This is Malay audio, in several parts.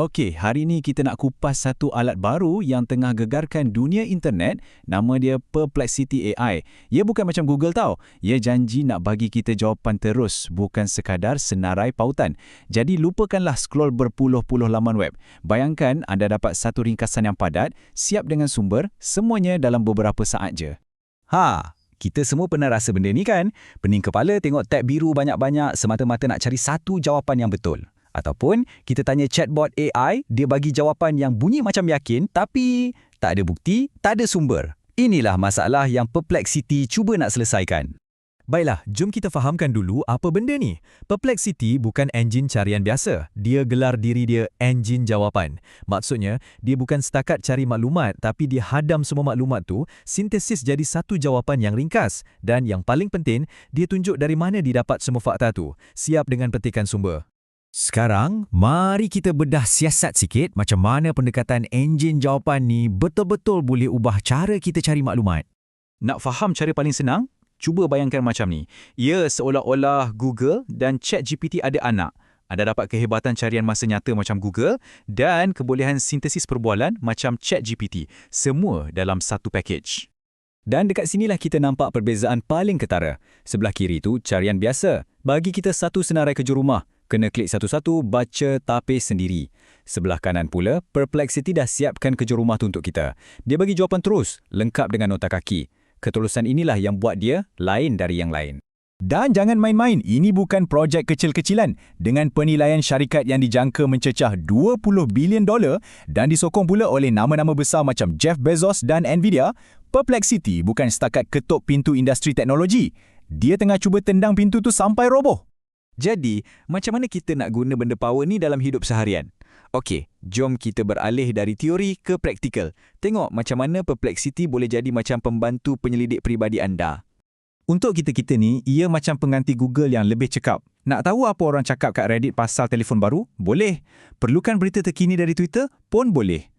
Okey, hari ini kita nak kupas satu alat baru yang tengah gegarkan dunia internet. Nama dia Perplexity AI. Ia bukan macam Google tau. Ia janji nak bagi kita jawapan terus, bukan sekadar senarai pautan. Jadi lupakanlah scroll berpuluh-puluh laman web. Bayangkan anda dapat satu ringkasan yang padat, siap dengan sumber, semuanya dalam beberapa saat je. Kita semua pernah rasa benda ni kan? Pening kepala tengok tab biru banyak-banyak semata-mata nak cari satu jawapan yang betul. Ataupun kita tanya chatbot AI, dia bagi jawapan yang bunyi macam yakin tapi tak ada bukti, tak ada sumber. Inilah masalah yang Perplexity cuba nak selesaikan. Baiklah, jom kita fahamkan dulu apa benda ni. Perplexity bukan enjin carian biasa. Dia gelar diri dia enjin jawapan. Maksudnya, dia bukan setakat cari maklumat tapi dia hadam semua maklumat tu, sintesis jadi satu jawapan yang ringkas. Dan yang paling penting, dia tunjuk dari mana didapat semua fakta tu. Siap dengan petikan sumber. Sekarang, mari kita bedah siasat sikit macam mana pendekatan enjin jawapan ni betul-betul boleh ubah cara kita cari maklumat. Nak faham cara paling senang? Cuba bayangkan macam ni. Ia seolah-olah Google dan ChatGPT ada anak. Anda dapat kehebatan carian masa nyata macam Google dan kebolehan sintesis perbualan macam ChatGPT. Semua dalam satu package. Dan dekat sinilah kita nampak perbezaan paling ketara. Sebelah kiri tu carian biasa. Bagi kita satu senarai kerja rumah. Kena klik satu-satu, baca, tapis sendiri. Sebelah kanan pula, Perplexity dah siapkan kerja rumah tu untuk kita. Dia bagi jawapan terus, lengkap dengan nota kaki. Ketulusan inilah yang buat dia lain dari yang lain. Dan jangan main-main, ini bukan projek kecil-kecilan. Dengan penilaian syarikat yang dijangka mencecah $20 bilion dan disokong pula oleh nama-nama besar macam Jeff Bezos dan Nvidia, Perplexity bukan setakat ketuk pintu industri teknologi. Dia tengah cuba tendang pintu tu sampai roboh. Jadi, macam mana kita nak guna benda power ni dalam hidup seharian? Okey, jom kita beralih dari teori ke praktikal. Tengok macam mana Perplexity boleh jadi macam pembantu penyelidik peribadi anda. Untuk kita-kita ni, ia macam pengganti Google yang lebih cekap. Nak tahu apa orang cakap kat Reddit pasal telefon baru? Boleh. Perlukan berita terkini dari Twitter? Pun boleh.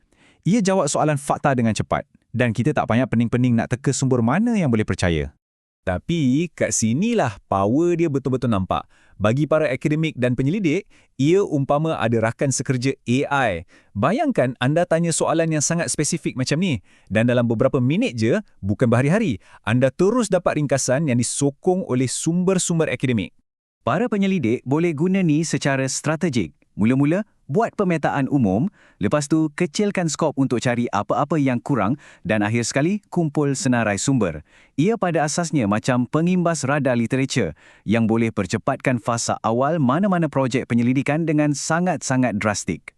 Ia jawab soalan fakta dengan cepat. Dan kita tak payah pening-pening nak teka sumber mana yang boleh percaya. Tapi kat sinilah power dia betul-betul nampak. Bagi para akademik dan penyelidik, ia umpama ada rakan sekerja AI. Bayangkan anda tanya soalan yang sangat spesifik macam ni dan dalam beberapa minit je, bukan berhari-hari, anda terus dapat ringkasan yang disokong oleh sumber-sumber akademik. Para penyelidik boleh guna ni secara strategik. Mula-mula, buat pemetaan umum, lepas tu kecilkan skop untuk cari apa-apa yang kurang dan akhir sekali kumpul senarai sumber. Ia pada asasnya macam pengimbas radar literatur yang boleh percepatkan fasa awal mana-mana projek penyelidikan dengan sangat-sangat drastik.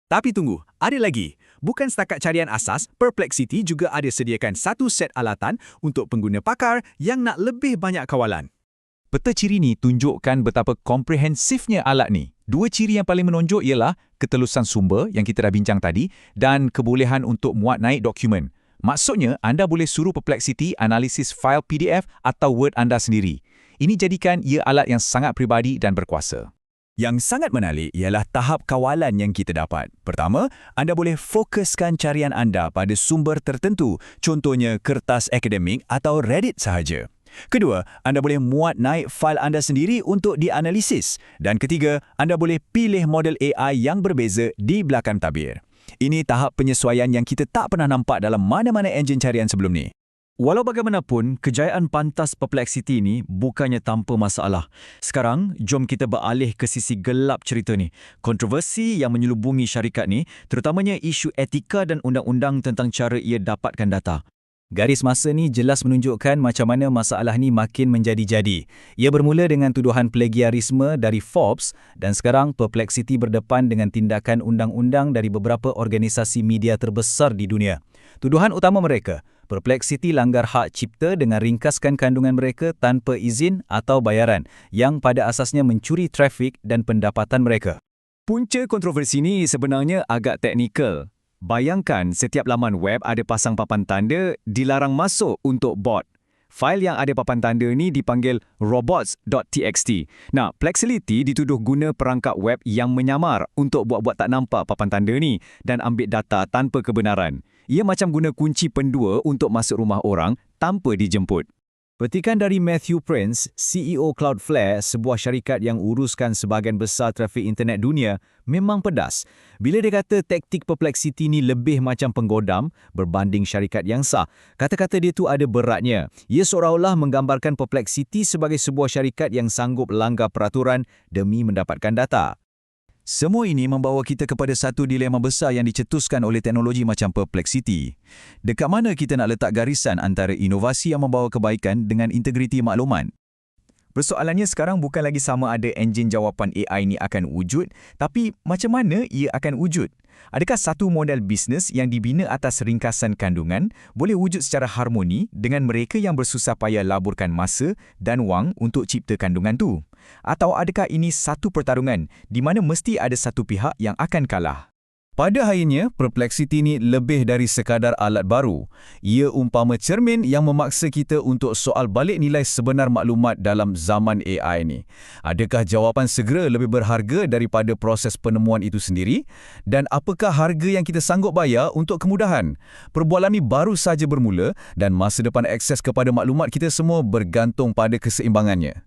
Tapi tunggu, ada lagi. Bukan setakat carian asas, Perplexity juga ada sediakan satu set alatan untuk pengguna pakar yang nak lebih banyak kawalan. Peta ciri ni tunjukkan betapa komprehensifnya alat ni. Dua ciri yang paling menonjol ialah ketelusan sumber yang kita dah bincang tadi dan kebolehan untuk muat naik dokumen. Maksudnya, anda boleh suruh Perplexity analisis fail PDF atau Word anda sendiri. Ini jadikan ia alat yang sangat peribadi dan berkuasa. Yang sangat menarik ialah tahap kawalan yang kita dapat. Pertama, anda boleh fokuskan carian anda pada sumber tertentu, contohnya kertas akademik atau Reddit sahaja. Kedua, anda boleh muat naik fail anda sendiri untuk dianalisis. Dan ketiga, anda boleh pilih model AI yang berbeza di belakang tabir. Ini tahap penyesuaian yang kita tak pernah nampak dalam mana-mana enjin carian sebelum ni. Walau bagaimanapun, kejayaan pantas Perplexity ni bukannya tanpa masalah. Sekarang, jom kita beralih ke sisi gelap cerita ni. Kontroversi yang menyelubungi syarikat ni, terutamanya isu etika dan undang-undang tentang cara ia dapatkan data. Garis masa ni jelas menunjukkan macam mana masalah ni makin menjadi-jadi. Ia bermula dengan tuduhan plagiarisme dari Forbes dan sekarang Perplexity berdepan dengan tindakan undang-undang dari beberapa organisasi media terbesar di dunia. Tuduhan utama mereka, Perplexity langgar hak cipta dengan ringkaskan kandungan mereka tanpa izin atau bayaran yang pada asasnya mencuri trafik dan pendapatan mereka. Punca kontroversi ni sebenarnya agak teknikal. Bayangkan setiap laman web ada pasang papan tanda dilarang masuk untuk bot. Fail yang ada papan tanda ni dipanggil robots.txt. Nah, Perplexity dituduh guna perangkap web yang menyamar untuk buat-buat tak nampak papan tanda ni dan ambil data tanpa kebenaran. Ia macam guna kunci pendua untuk masuk rumah orang tanpa dijemput. Petikan dari Matthew Prince, CEO Cloudflare, sebuah syarikat yang uruskan sebahagian besar trafik internet dunia, memang pedas. Bila dia kata taktik Perplexity ni lebih macam penggodam berbanding syarikat yang sah, kata-kata dia tu ada beratnya. Ia seolah-olah menggambarkan Perplexity sebagai sebuah syarikat yang sanggup langgar peraturan demi mendapatkan data. Semua ini membawa kita kepada satu dilema besar yang dicetuskan oleh teknologi macam Perplexity. Dekat mana kita nak letak garisan antara inovasi yang membawa kebaikan dengan integriti maklumat? Persoalannya sekarang bukan lagi sama ada enjin jawapan AI ni akan wujud, tapi macam mana ia akan wujud? Adakah satu model bisnes yang dibina atas ringkasan kandungan boleh wujud secara harmoni dengan mereka yang bersusah payah laburkan masa dan wang untuk cipta kandungan tu? Atau adakah ini satu pertarungan di mana mesti ada satu pihak yang akan kalah? Pada akhirnya, Perplexity ni lebih dari sekadar alat baru. Ia umpama cermin yang memaksa kita untuk soal balik nilai sebenar maklumat dalam zaman AI ni. Adakah jawapan segera lebih berharga daripada proses penemuan itu sendiri? Dan apakah harga yang kita sanggup bayar untuk kemudahan? Perbualan ni baru saja bermula dan masa depan akses kepada maklumat kita semua bergantung pada keseimbangannya.